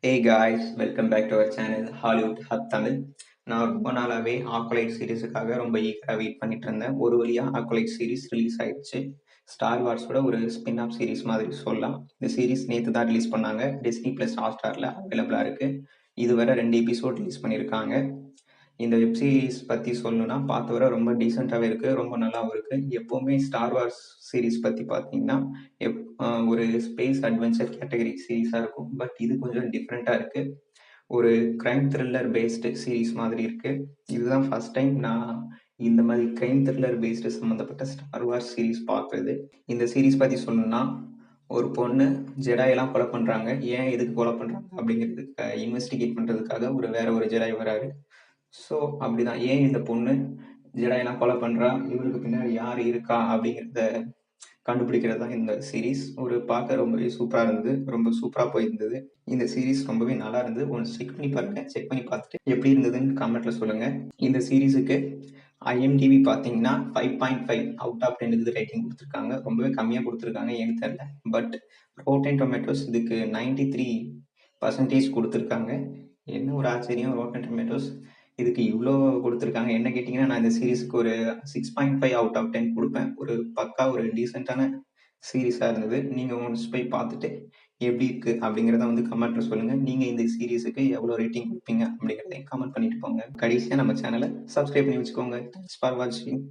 Hey guys, welcome back to our channel Hollywood Hub Tamil. நான் ரொம்ப நாளாவே ஆக்கலைட் சீரிஸுக்காக ரொம்ப ஈகரா வெயிட் பண்ணிட்டு இருந்தேன். ஒரு வழியா ஆக்கலைட் சீரிஸ் ரிலீஸ் ஆயிடுச்சு. ஸ்டார் வார்ஸோட ஒரு ஸ்பின் ஆஃப் சீரிஸ் மாதிரி சொல்லலாம். இந்த சீரிஸ் நேத்து தான் ரிலீஸ் பண்ணாங்க. டிஸ்னி பிளஸ் ஹாட்ஸ்டார்ல அவைலபிளா இருக்கு. இதுவரை 2 எபிசோட் ரிலீஸ் பண்ணியிருக்காங்க. இந்த வெப் சீரிஸ் பத்தி சொல்லணும்னா பார்த்த வரை ரொம்ப டீசெண்டாவே இருக்கு. ரொம்ப நல்லாவும் இருக்கு. எப்பவுமே ஸ்டார் வார்ஸ் சீரிஸ் பத்தி பார்த்தீங்கன்னா, ஒரு ஸ்பேஸ் அட்வென்ச்சர் கேட்டகரி சீரிஸா இருக்கும். பட் இது கொஞ்சம் டிஃப்ரெண்ட்டா இருக்கு. ஒரு கிரைம் த்ரில்லர் பேஸ்டு சீரிஸ் மாதிரி இருக்கு. இதுதான் ஃபர்ஸ்ட் டைம் நான் இந்த மாதிரி கிரைம் த்ரில்லர் பேஸ்டு சம்மந்தப்பட்ட ஸ்டார் வார்ஸ் சீரிஸ் பார்க்குறது. இந்த சீரிஸ் பத்தி சொல்லணும்னா, ஒரு பொண்ணு ஜெடாயெல்லாம் கொலை பண்றாங்க. ஏன் எதுக்கு கொலை பண்றாங்க அப்படிங்கிறதுக்கு இன்வெஸ்டிகேட் பண்றதுக்காக வேற ஒரு ஜெடாய் வராரு. ஸோ அப்படிதான் ஏன் இந்த பொண்ணு ஜெடாயெல்லாம் கொலை பண்றா, இவளுக்கு பின்னாடி யார் இருக்கா அப்படிங்கிறத கண்டுபிடிக்கிறது தான் இந்த சீரிஸ். ஒரு பார்க்க ரொம்பவே சூப்பரா இருந்தது. ரொம்ப சூப்பரா போயிருந்தது. இந்த சீரிஸ் ரொம்பவே நல்லா இருந்தது. ஒன்ஸ் செக் பண்ணி பாருங்க. செக் பண்ணி பார்த்துட்டு எப்படி இருந்ததுன்னு கமெண்ட்ல சொல்லுங்க. இந்த சீரிஸுக்கு IMDb பார்த்தீங்கன்னா 5.5 அவுட் ஆஃப் 10 ரேட்டிங் கொடுத்துருக்காங்க. ரொம்பவே கம்மியா கொடுத்துருக்காங்க. ஏன்னு தெரியல. பட் ரோட்டன் டொமேட்டோஸ் இதுக்கு 93% கொடுத்துருக்காங்க. என்ன ஒரு ஆச்சரியம், ரோட்டன் டொமேட்டோஸ் இதுக்கு இவ்வளோ கொடுத்துருக்காங்க. என்ன கேட்டிங்கன்னா, நான் இந்த சீரிஸுக்கு ஒரு 6.5 அவுட் ஆஃப் 10 கொடுப்பேன். ஒரு டீசெண்டான சீரிஸா இருந்தது. நீங்க ஒன்ஸ் போய் பார்த்துட்டு எப்படி இருக்கு அப்படிங்கிறத கமெண்ட்ல சொல்லுங்க. நீங்க இந்த சீரிஸுக்கு எவ்வளோ ரேட்டிங் கொடுப்பீங்க அப்படிங்கிறதையும் கமெண்ட் பண்ணிட்டு போங்க. கடைசியா நம்ம சேனலை சப்ஸ்கிரைப் பண்ணி வச்சுக்கோங்க. தேங்க்ஸ் ஃபார் வாட்சிங்.